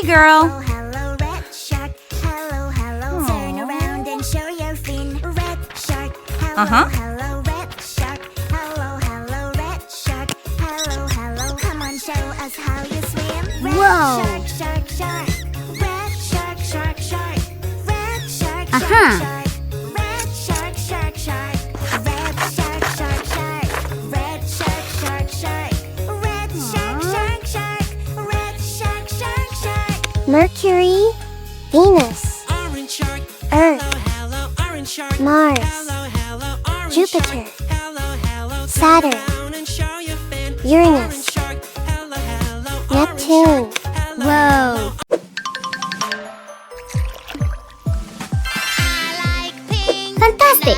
Hi, girl. Hello, hello, red shark. Hello, hello. Turn around and show your fin. Red shark. Hello, hello, red shark. Hello, hello, red shark. Hello, hello. Come on, show us how you swim. Red shark, shark, shark. Red shark, shark, shark. Red shark, shark, shark. Red shark, shark, shark. Red shark, shark, shark. Red shark, shark, shark. Red shark, shark, shark. Red shark, shark, shark. Mercury, Venus, Earth, Mars, Jupiter, Saturn, Uranus, Neptune. Whoa. Fantastic!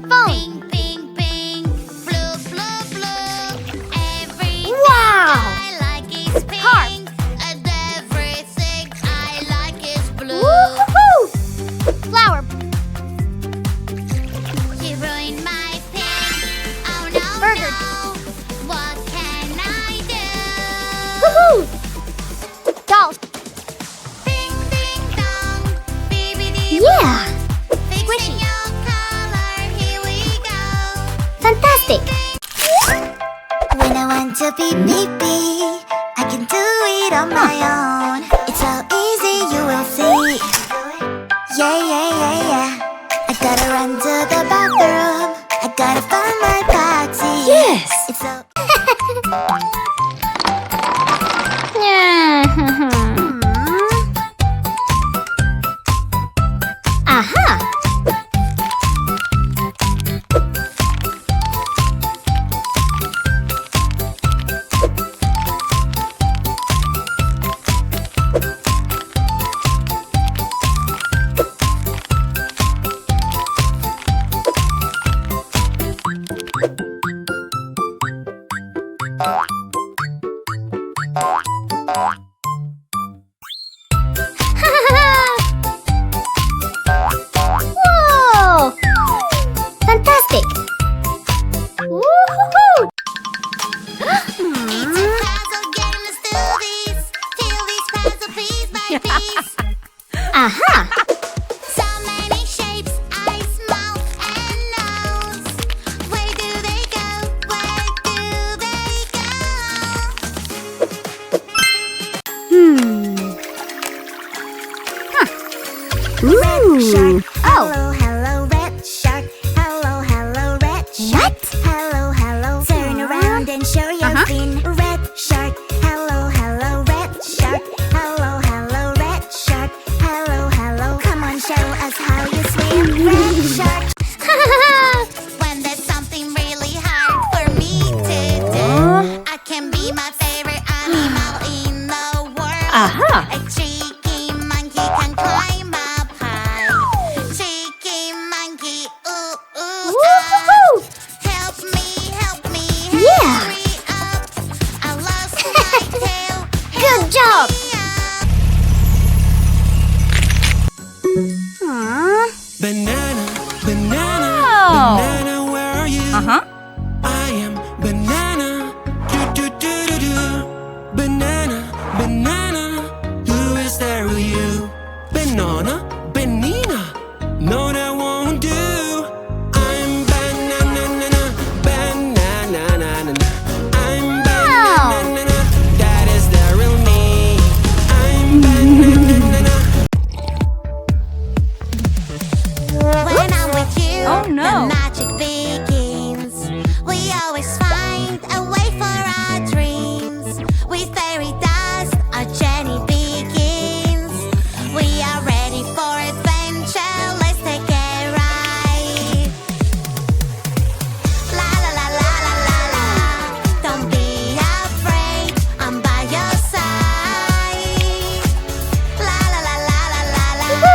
Phone. Pink, pink, blue, blue, blue. Everything Wow. I like is pink. Car. And everything I like is blue. Woohoo! Flower. You ruined my pink. Oh no, Burger. no. What can I do? Woohoo! Doll. Ding, ding, dong. Bibbidi Yeah! Fixing your color, here we go. Fantastic! When I want to be baby, I can do it on my own. It's so easy, you will see. Yeah, yeah, yeah, yeah. I gotta run to the bathroom. I gotta find my party. Yes. It's so. Aha! Whoa! Fantastic! Woohoo! It's a puzzle game, let's do this. Till this puzzle piece by piece. Aha! So many shapes, eyes, mouth, and nose. Where do they go? Where do they go? Red shark. Hello, hello, red shark. Hello, hello, red shark. Hello, hello. Turn around and show your fin. Red shark. Hello, hello, red shark. Hello, hello, red shark. Hello, hello. Come on, show us how you swim. Red shark. When there's something really hard for me to do, I can be my favorite animal in the world. Aha. A cheeky monkey can climb up high. Cheeky monkey, ooh, ooh, Woohoo! help me, help me, Yeah. hurry up. I lost my tail. Good job! Banana, banana, Oh. banana, where are you? I am banana. Do, do, do, do, do. Banana, banana. Who is there with you? Banana, banana. No, that won't do. I'm banana, banana. I'm banana. That is the real me. I'm banana. When I'm with you, Oh, no. the magic begins. We always find a way for our dreams. With fairy dust, our journey begins. We are ready for adventure. Let's take a ride. La la la la la la la. Don't be afraid, I'm by your side. La la la la la la la.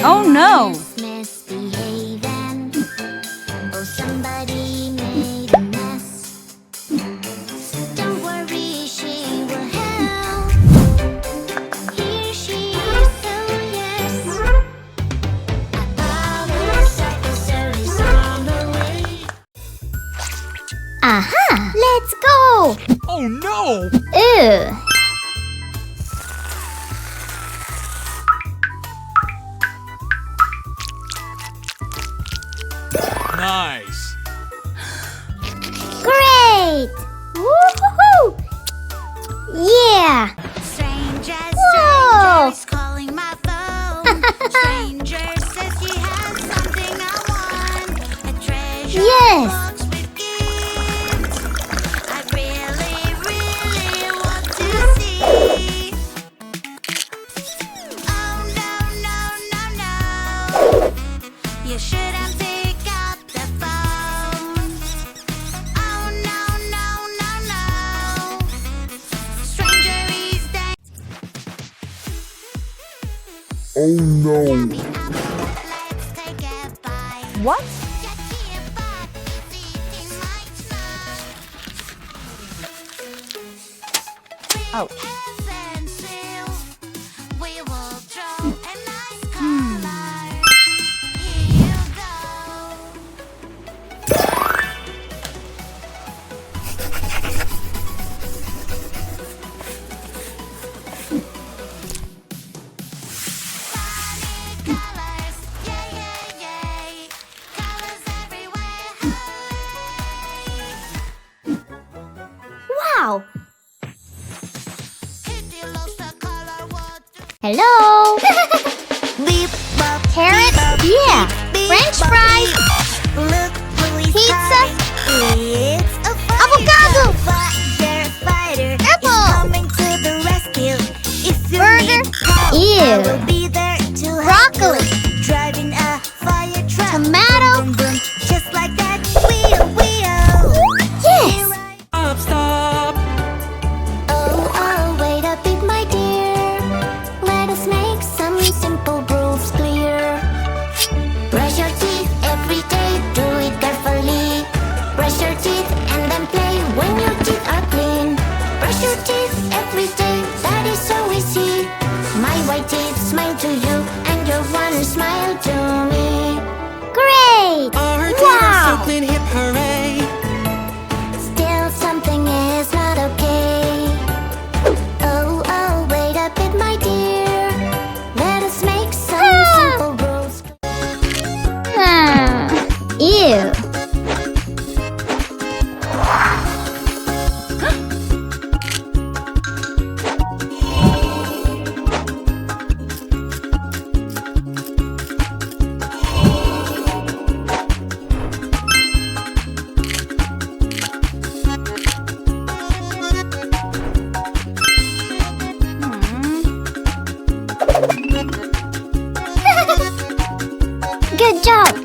Oh no! Misbehaving. Oh, somebody made a mess. Don't worry, she will help. Here she is, oh yes. Our officer is on the way. Aha! Let's go! Oh no! Ew! Nice! Great! Woohoo! Yeah! Stranger, Whoa! stranger is calling my phone. Stranger says he has something I want. A treasure Yes. box with gifts. I really, really want to see. Oh no, no, no, no. You shouldn't pick up the phone. Oh no, no, no, no. Stranger is dead. Oh no. Let's take a bite. What? Get here, but eating might not. Ouch. Even still, we will draw a nice color. Here you go. Funny colors, yay, yay, yay. Colors everywhere, hooray. Wow! If you lost a color, what do Hello! beep, bop, Carrots? Yeah! French fries! Look who is Pizza? coming. It's a Avocado! fighter is Apple! coming to the rescue. If you Burger? need help, I Ew! will be there to help Broccoli! you. Driving a fire truck. Tomato? Boom, boom, just like that. Wheel, wheel. Yes! Stop, stop. Oh, oh, wait a bit, my dear. Let us make some simple rules clear. Brush your teeth every day, do it carefully. Brush your teeth and then play when your teeth are clean. Brush your teeth every day, that is so easy. My white teeth smile to you, and your one smile to me. Great! Our teeth Wow. are so clean, hip hooray. Still something is not okay. Oh, oh, wait a bit, my dear. Let us make some simple rules. Ew! Good job!